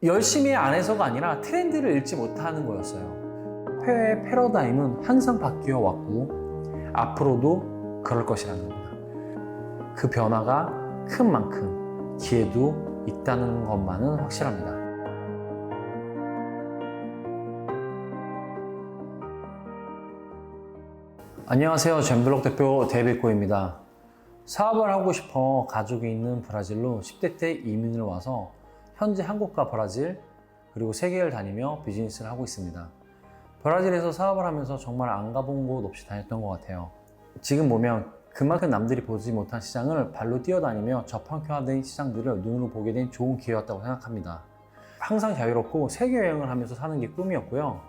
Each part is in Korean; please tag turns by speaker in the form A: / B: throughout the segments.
A: 열심히 안 해서가 아니라 트렌드를 읽지 못하는 거였어요. 화폐의 패러다임은 항상 바뀌어 왔고 앞으로도 그럴 것이라는 겁니다. 그 변화가 큰 만큼 기회도 있다는 것만은 확실합니다. 안녕하세요. 젠블록 대표 데이비드코입니다. 사업을 하고 싶어 가족이 있는 브라질로 10대 때 이민을 와서 현재 한국과 브라질 그리고 세계를 다니며 비즈니스를 하고 있습니다. 브라질에서 사업을 하면서 정말 안 가본 곳 없이 다녔던 것 같아요. 지금 보면 그만큼 남들이 보지 못한 시장을 발로 뛰어다니며 저평가된 시장들을 눈으로 보게 된 좋은 기회였다고 생각합니다. 항상 자유롭고 세계 여행을 하면서 사는 게 꿈이었고요.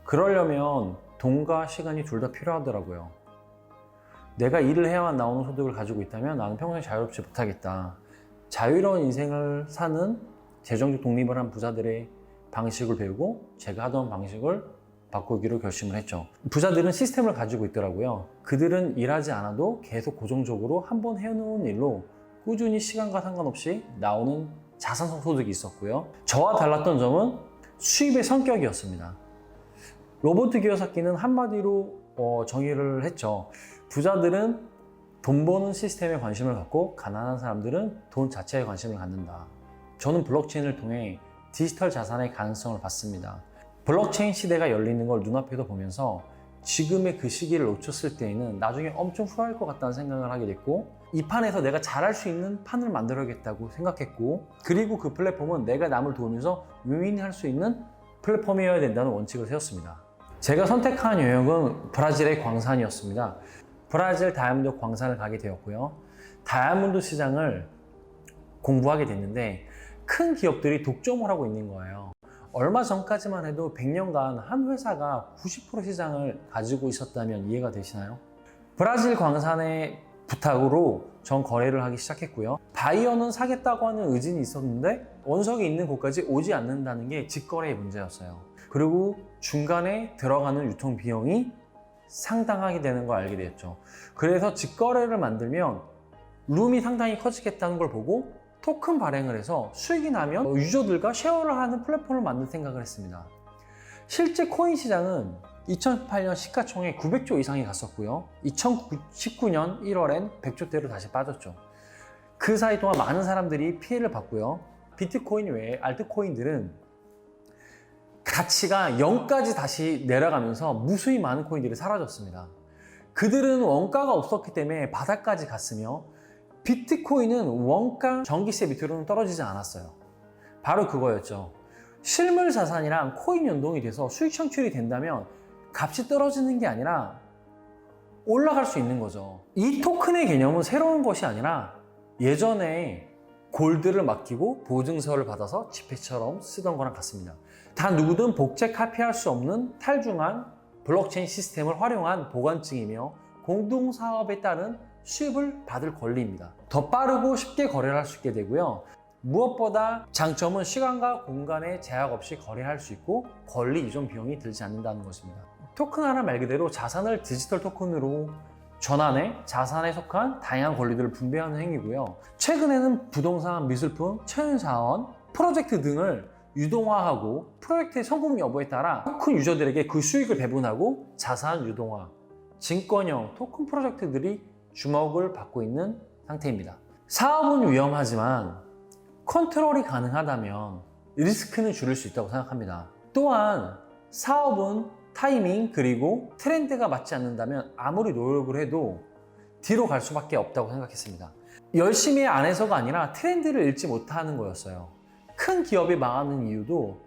A: 그러려면 돈과 시간이 둘 다 필요하더라고요. 내가 일을 해야만 나오는 소득을 가지고 있다면 나는 평생 자유롭지 못하겠다. 자유로운 인생을 사는 재정적 독립을 한 부자들의 방식을 배우고 제가 하던 방식을 바꾸기로 결심을 했죠. 부자들은 시스템을 가지고 있더라고요. 그들은 일하지 않아도 계속 고정적으로 한 번 해놓은 일로 꾸준히 시간과 상관없이 나오는 자산성 소득이 있었고요. 저와 달랐던 점은 수입의 성격이었습니다. 로버트 기요사키는 한마디로 정의를 했죠. 부자들은 돈 버는 시스템에 관심을 갖고 가난한 사람들은 돈 자체에 관심을 갖는다. 저는 블록체인을 통해 디지털 자산의 가능성을 봤습니다. 블록체인 시대가 열리는 걸 눈앞에도 보면서 지금의 그 시기를 놓쳤을 때에는 나중에 엄청 후회할 것 같다는 생각을 하게 됐고, 이 판에서 내가 잘할 수 있는 판을 만들어야겠다고 생각했고, 그리고 그 플랫폼은 내가 남을 도우면서 윈윈할 수 있는 플랫폼이어야 된다는 원칙을 세웠습니다. 제가 선택한 영역은 브라질의 광산이었습니다. 브라질 다이아몬드 광산을 가게 되었고요. 다이아몬드 시장을 공부하게 됐는데 큰 기업들이 독점을 하고 있는 거예요. 얼마 전까지만 해도 100년간 한 회사가 90% 시장을 가지고 있었다면 이해가 되시나요? 브라질 광산의 부탁으로 전 거래를 하기 시작했고요. 바이어는 사겠다고 하는 의진이 있었는데 원석이 있는 곳까지 오지 않는다는 게 직거래의 문제였어요. 그리고 중간에 들어가는 유통 비용이 상당하게 되는 걸 알게 되었죠. 그래서 직거래를 만들면 룸이 상당히 커지겠다는 걸 보고 토큰 발행을 해서 수익이 나면 유저들과 쉐어를 하는 플랫폼을 만들 생각을 했습니다. 실제 코인 시장은 2018년 시가총액 900조 이상이 갔었고요. 2019년 1월엔 100조대로 다시 빠졌죠. 그 사이 동안 많은 사람들이 피해를 봤고요. 비트코인 외에 알트코인들은 가치가 0까지 다시 내려가면서 무수히 많은 코인들이 사라졌습니다. 그들은 원가가 없었기 때문에 바닥까지 갔으며 비트코인은 원가 전기세 밑으로는 떨어지지 않았어요. 바로 그거였죠. 실물 자산이랑 코인 연동이 돼서 수익 창출이 된다면 값이 떨어지는 게 아니라 올라갈 수 있는 거죠. 이 토큰의 개념은 새로운 것이 아니라 예전에 골드를 맡기고 보증서를 받아서 지폐처럼 쓰던 거랑 같습니다. 다 누구든 복제 카피할 수 없는 탈중한 블록체인 시스템을 활용한 보관증이며 공동사업에 따른 수입을 받을 권리입니다. 더 빠르고 쉽게 거래를 할 수 있게 되고요. 무엇보다 장점은 시간과 공간에 제약 없이 거래할 수 있고 권리 이전 비용이 들지 않는다는 것입니다. 토큰 하나 말 그대로 자산을 디지털 토큰으로 전환해 자산에 속한 다양한 권리들을 분배하는 행위고요. 최근에는 부동산, 미술품, 체험사원, 프로젝트 등을 유동화하고 프로젝트의 성공 여부에 따라 토큰 유저들에게 그 수익을 배분하고 자산 유동화, 증권형 토큰 프로젝트들이 주목을 받고 있는 상태입니다. 사업은 위험하지만 컨트롤이 가능하다면 리스크는 줄일 수 있다고 생각합니다. 또한 사업은 타이밍 그리고 트렌드가 맞지 않는다면 아무리 노력을 해도 뒤로 갈 수밖에 없다고 생각했습니다. 열심히 안 해서가 아니라 트렌드를 읽지 못하는 거였어요. 큰 기업이 망하는 이유도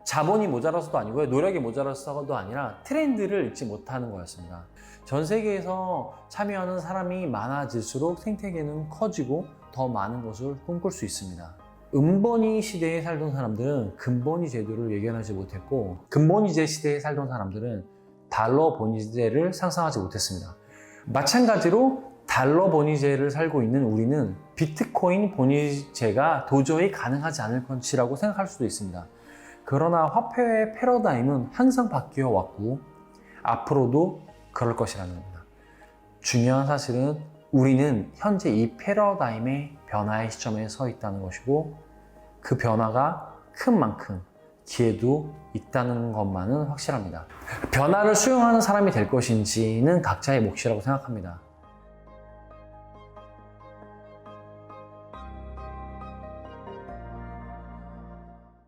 A: 자본이 모자라서도 아니고요. 노력이 모자라서도 아니라 트렌드를 읽지 못하는 거였습니다. 전 세계에서 참여하는 사람이 많아질수록 생태계는 커지고 더 많은 것을 꿈꿀 수 있습니다. 은번위 시대에 살던 사람들은 금번위 제도를 예견하지 못했고 금번위제 시대에 살던 사람들은 달러 번위제를 상상하지 못했습니다. 마찬가지로 달러 번위제를 살고 있는 우리는 비트코인 번위제가 도저히 가능하지 않을 것이라고 생각할 수도 있습니다. 그러나 화폐의 패러다임은 항상 바뀌어 왔고 앞으로도 그럴 것이라는 겁니다. 중요한 사실은 우리는 현재 이 패러다임의 변화의 시점에 서 있다는 것이고 그 변화가 큰 만큼 기회도 있다는 것만은 확실합니다. 변화를 수용하는 사람이 될 것인지는 각자의 몫이라고 생각합니다.